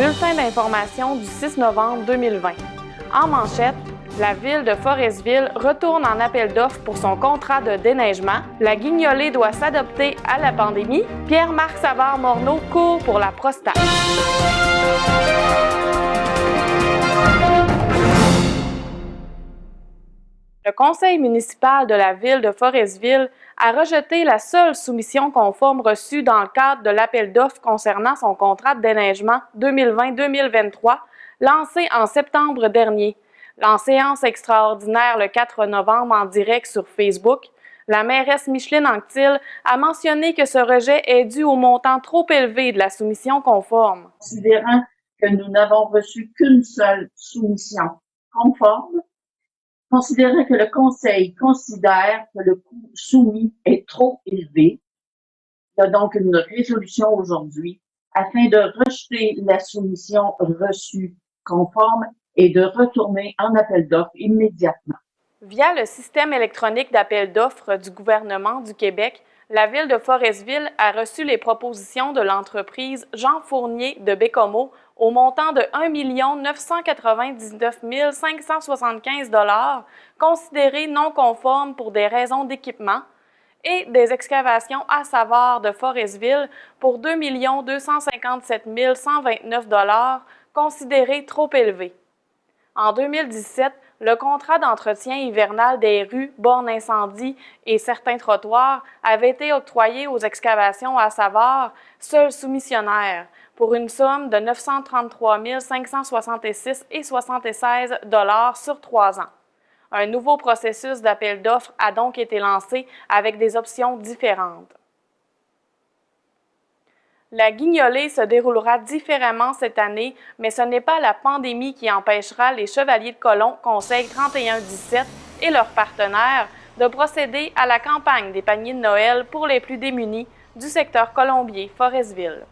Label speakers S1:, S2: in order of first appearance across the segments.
S1: Bulletin d'information du 6 novembre 2020. En manchette, la ville de Forestville retourne en appel d'offres pour son contrat de déneigement. La Guignolée doit s'adapter à la pandémie. Pierre-Marc Savard-Morneau court pour la prostate. Le conseil municipal de la ville de Forestville a rejeté la seule soumission conforme reçue dans le cadre de l'appel d'offres concernant son contrat de déneigement 2020-2023 lancé en septembre dernier. En séance extraordinaire le 4 novembre en direct sur Facebook, la mairesse Micheline Anctil a mentionné que ce rejet est dû au montant trop élevé de la soumission conforme.
S2: Considérant que nous n'avons reçu qu'une seule soumission conforme, considérant que le Conseil considère que le coût soumis est trop élevé, il y a donc une résolution aujourd'hui afin de rejeter la soumission reçue conforme et de retourner en appel d'offres immédiatement.
S1: Via le système électronique d'appel d'offres du gouvernement du Québec, la ville de Forestville a reçu les propositions de l'entreprise Jean Fournier de Bécomo au montant de 1 999 575 $ considérés non conformes pour des raisons d'équipement et des excavations à Savard de Forestville pour 2 257 129 $ considérés trop élevés. En 2017, le contrat d'entretien hivernal des rues, bornes incendie et certains trottoirs avait été octroyé aux excavations à Savard, seul soumissionnaire, pour une somme de 933 566,76 $ sur 3 ans. Un nouveau processus d'appel d'offres a donc été lancé avec des options différentes. La Guignolée se déroulera différemment cette année, mais ce n'est pas la pandémie qui empêchera les Chevaliers de Colomb, Conseil 3117 et leurs partenaires de procéder à la campagne des paniers de Noël pour les plus démunis du secteur Colombier-Forestville.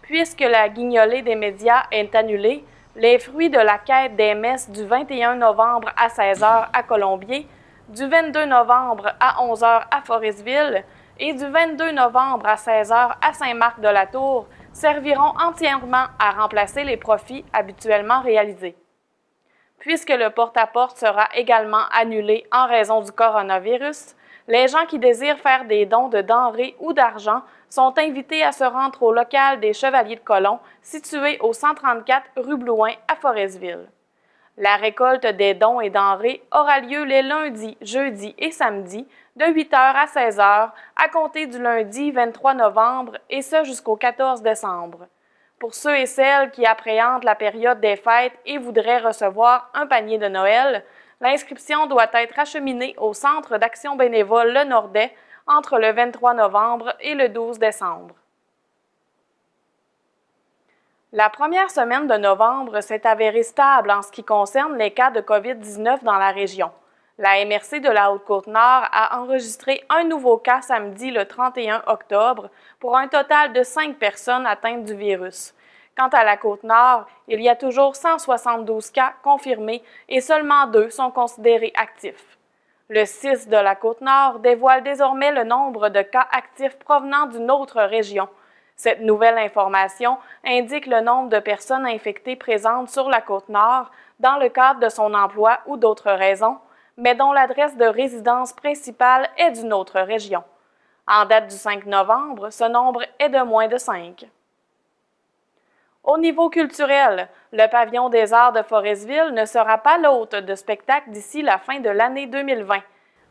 S1: Puisque la Guignolée des médias est annulée, les fruits de la quête des messes du 21 novembre à 16h à Colombier, du 22 novembre à 11h à Forestville et du 22 novembre à 16h à Saint-Marc-de-la-Tour serviront entièrement à remplacer les profits habituellement réalisés. Puisque le porte-à-porte sera également annulé en raison du coronavirus, les gens qui désirent faire des dons de denrées ou d'argent sont invités à se rendre au local des Chevaliers de Colomb, situé au 134 rue Blouin à Forestville. La récolte des dons et denrées aura lieu les lundis, jeudis et samedis de 8h à 16h à compter du lundi 23 novembre et ce jusqu'au 14 décembre. Pour ceux et celles qui appréhendent la période des fêtes et voudraient recevoir un panier de Noël, l'inscription doit être acheminée au Centre d'action bénévole Le Nordais entre le 23 novembre et le 12 décembre. La première semaine de novembre s'est avérée stable en ce qui concerne les cas de COVID-19 dans la région. La MRC de la Haute-Côte-Nord a enregistré un nouveau cas samedi le 31 octobre pour un total de 5 personnes atteintes du virus. Quant à la Côte-Nord, il y a toujours 172 cas confirmés et seulement 2 sont considérés actifs. Le 6 de la Côte-Nord dévoile désormais le nombre de cas actifs provenant d'une autre région. Cette nouvelle information indique le nombre de personnes infectées présentes sur la Côte-Nord dans le cadre de son emploi ou d'autres raisons, mais dont l'adresse de résidence principale est d'une autre région. En date du 5 novembre, ce nombre est de moins de 5. Au niveau culturel, le Pavillon des Arts de Forestville ne sera pas l'hôte de spectacle d'ici la fin de l'année 2020.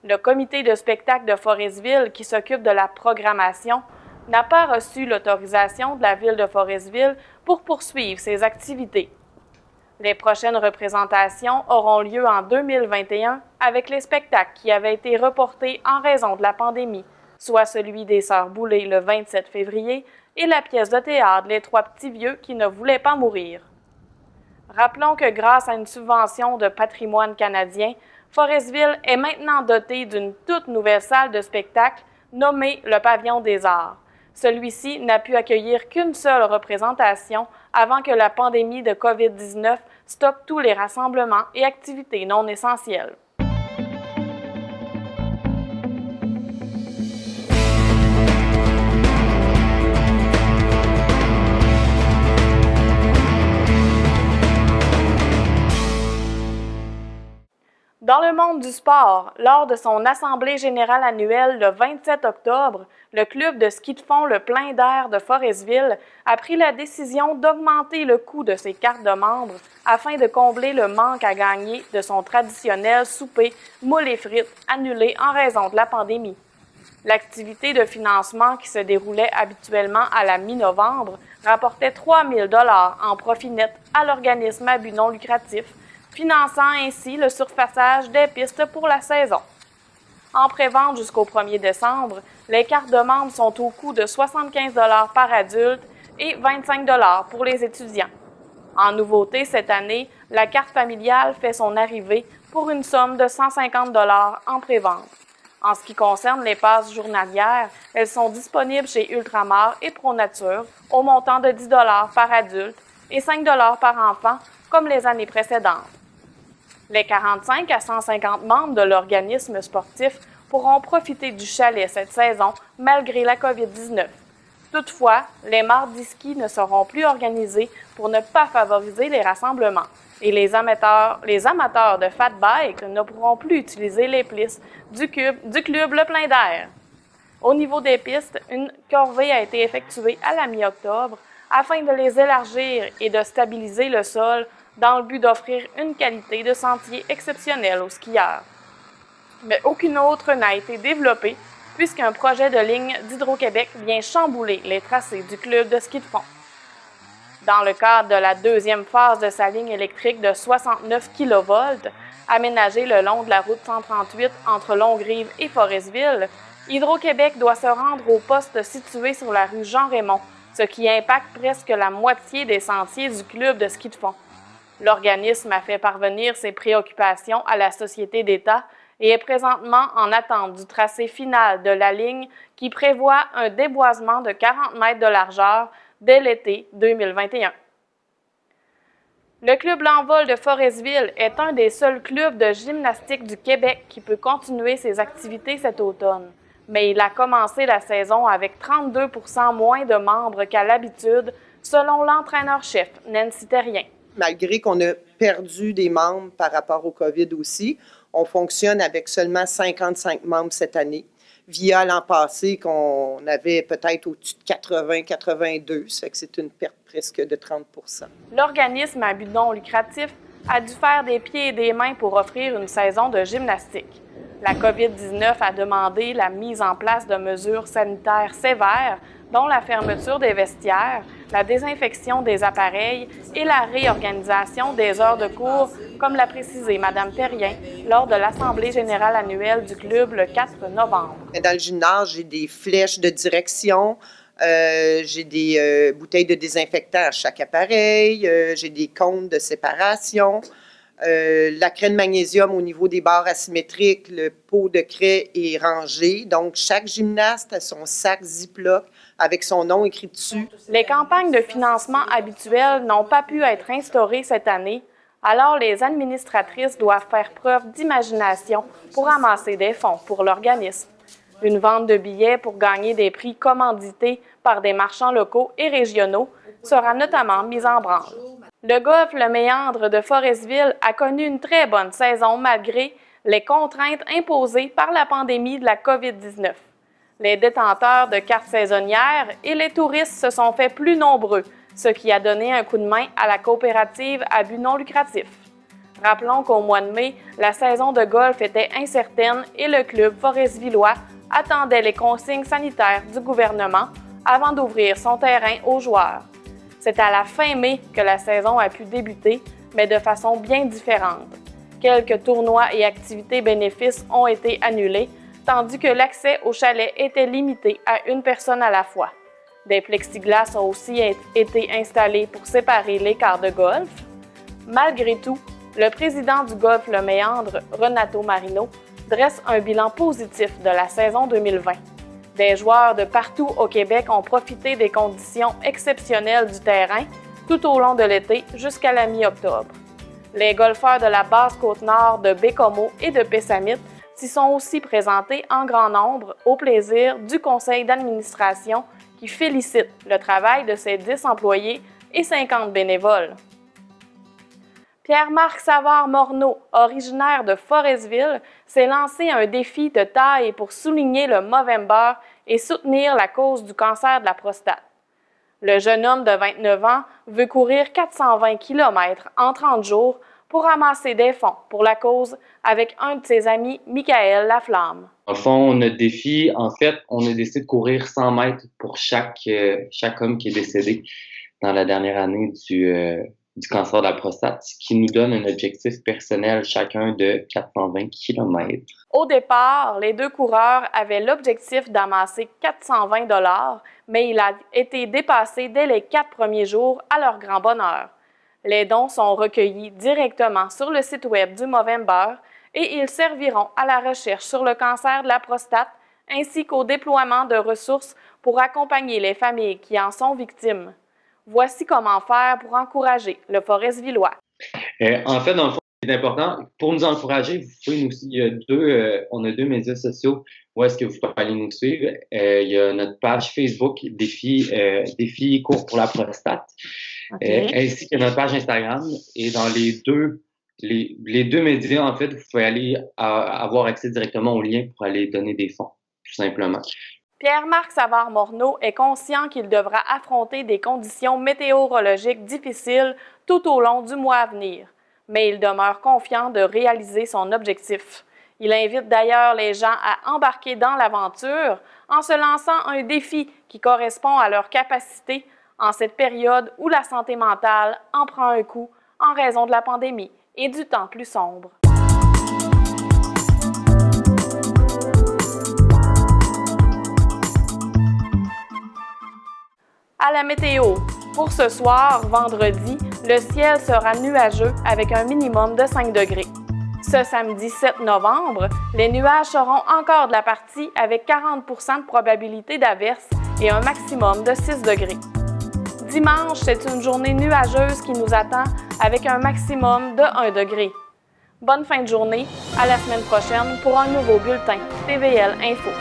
S1: Le comité de spectacle de Forestville, qui s'occupe de la programmation, n'a pas reçu l'autorisation de la ville de Forestville pour poursuivre ses activités. Les prochaines représentations auront lieu en 2021 avec les spectacles qui avaient été reportés en raison de la pandémie, soit celui des Sœurs Boulay le 27 février et la pièce de théâtre Les Trois Petits Vieux qui ne voulaient pas mourir. Rappelons que grâce à une subvention de Patrimoine canadien, Forestville est maintenant doté d'une toute nouvelle salle de spectacle nommée le Pavillon des Arts. Celui-ci n'a pu accueillir qu'une seule représentation avant que la pandémie de COVID-19 stoppe tous les rassemblements et activités non essentielles. Dans le monde du sport, lors de son assemblée générale annuelle le 27 octobre, le club de ski de fond Le Plein d'Air de Forestville a pris la décision d'augmenter le coût de ses cartes de membres afin de combler le manque à gagner de son traditionnel souper moules et frites annulé en raison de la pandémie. L'activité de financement qui se déroulait habituellement à la mi-novembre rapportait 3 000 $ en profit net à l'organisme à but non lucratif, finançant ainsi le surfaçage des pistes pour la saison. En prévente jusqu'au 1er décembre, les cartes de membres sont au coût de 75 $ par adulte et 25 $ pour les étudiants. En nouveauté cette année, la carte familiale fait son arrivée pour une somme de 150 $ en prévente. En ce qui concerne les passes journalières, elles sont disponibles chez Ultramar et ProNature au montant de 10 $ par adulte et 5 $ par enfant, comme les années précédentes. Les 45 à 150 membres de l'organisme sportif pourront profiter du chalet cette saison malgré la COVID-19. Toutefois, les mardis ski ne seront plus organisés pour ne pas favoriser les rassemblements et les amateurs de fat bike ne pourront plus utiliser les pistes du club Le Plein d'Air. Au niveau des pistes, une corvée a été effectuée à la mi-octobre afin de les élargir et de stabiliser le sol dans le but d'offrir une qualité de sentier exceptionnelle aux skieurs. Mais aucune autre n'a été développée puisqu'un projet de ligne d'Hydro-Québec vient chambouler les tracés du club de ski de fond. Dans le cadre de la deuxième phase de sa ligne électrique de 69 kV, aménagée le long de la route 138 entre Longrive et Forestville, Hydro-Québec doit se rendre au poste situé sur la rue Jean-Raymond, ce qui impacte presque la moitié des sentiers du club de ski de fond. L'organisme a fait parvenir ses préoccupations à la Société d'État et est présentement en attente du tracé final de la ligne qui prévoit un déboisement de 40 mètres de largeur dès l'été 2021. Le club L'Envol de Forestville est un des seuls clubs de gymnastique du Québec qui peut continuer ses activités cet automne, mais il a commencé la saison avec 32 % moins de membres qu'à l'habitude, selon l'entraîneur-chef Nancy Terrien.
S3: Malgré qu'on a perdu des membres par rapport au COVID aussi, on fonctionne avec seulement 55 membres cette année, via l'an passé qu'on avait peut-être au-dessus de 80-82, ça fait que c'est une perte presque de 30 %.
S1: L'organisme à but non lucratif a dû faire des pieds et des mains pour offrir une saison de gymnastique. La COVID-19 a demandé la mise en place de mesures sanitaires sévères, dont la fermeture des vestiaires, la désinfection des appareils et la réorganisation des heures de cours, comme l'a précisé Mme Terrien lors de l'Assemblée générale annuelle du club le 4 novembre.
S3: Dans le gymnase, j'ai des flèches de direction, j'ai des bouteilles de désinfectant à chaque appareil, j'ai des cônes de séparation. La craie de magnésium au niveau des barres asymétriques, le pot de craie est rangé. Donc, chaque gymnaste a son sac Ziploc avec son nom écrit dessus.
S1: Les campagnes de financement habituelles n'ont pas pu être instaurées cette année, alors les administratrices doivent faire preuve d'imagination pour amasser des fonds pour l'organisme. Une vente de billets pour gagner des prix commandités par des marchands locaux et régionaux sera notamment mise en branle. Le golf Le Méandre de Forestville a connu une très bonne saison malgré les contraintes imposées par la pandémie de la COVID-19. Les détenteurs de cartes saisonnières et les touristes se sont fait plus nombreux, ce qui a donné un coup de main à la coopérative à but non lucratif. Rappelons qu'au mois de mai, la saison de golf était incertaine et le club foresvillois attendait les consignes sanitaires du gouvernement avant d'ouvrir son terrain aux joueurs. C'est à la fin mai que la saison a pu débuter, mais de façon bien différente. Quelques tournois et activités bénéfices ont été annulés, tandis que l'accès au chalet était limité à une personne à la fois. Des plexiglas ont aussi été installés pour séparer les quarts de golf. Malgré tout, le président du golf Le Méandre, Renato Marino, dresse un bilan positif de la saison 2020. Des joueurs de partout au Québec ont profité des conditions exceptionnelles du terrain tout au long de l'été jusqu'à la mi-octobre. Les golfeurs de la Basse-Côte-Nord de Bécomo et de Pessamit s'y sont aussi présentés en grand nombre au plaisir du conseil d'administration qui félicite le travail de ses 10 employés et 50 bénévoles. Pierre-Marc Savard-Morneau, originaire de Forestville, s'est lancé un défi de taille pour souligner le Movember et soutenir la cause du cancer de la prostate. Le jeune homme de 29 ans veut courir 420 km en 30 jours pour ramasser des fonds pour la cause avec un de ses amis, Michael Laflamme.
S4: Au fond, notre défi, en fait, on a décidé de courir 100 mètres pour chaque homme qui est décédé dans la dernière année du cancer de la prostate, ce qui nous donne un objectif personnel chacun de 420 km.
S1: Au départ, les deux coureurs avaient l'objectif d'amasser 420 $, mais il a été dépassé dès les 4 premiers jours à leur grand bonheur. Les dons sont recueillis directement sur le site web du Movember et ils serviront à la recherche sur le cancer de la prostate ainsi qu'au déploiement de ressources pour accompagner les familles qui en sont victimes. Voici comment faire pour encourager le Foresvillois.
S4: En fait, dans le fond, c'est important. Pour nous encourager, vous pouvez on a deux médias sociaux où est-ce que vous pouvez aller nous suivre. Il y a notre page Facebook Défi court pour la prostate, ainsi que notre page Instagram. Et dans les deux médias, en fait, vous pouvez aller avoir accès directement au lien pour aller donner des fonds, tout simplement.
S1: Pierre-Marc Savard-Morneau est conscient qu'il devra affronter des conditions météorologiques difficiles tout au long du mois à venir, mais il demeure confiant de réaliser son objectif. Il invite d'ailleurs les gens à embarquer dans l'aventure en se lançant un défi qui correspond à leur capacité en cette période où la santé mentale en prend un coup en raison de la pandémie et du temps plus sombre. À la météo, pour ce soir, vendredi, le ciel sera nuageux avec un minimum de 5 degrés. Ce samedi 7 novembre, les nuages seront encore de la partie avec 40 % de probabilité d'averse et un maximum de 6 degrés. Dimanche, c'est une journée nuageuse qui nous attend avec un maximum de 1 degré. Bonne fin de journée, à la semaine prochaine pour un nouveau bulletin TVL Info.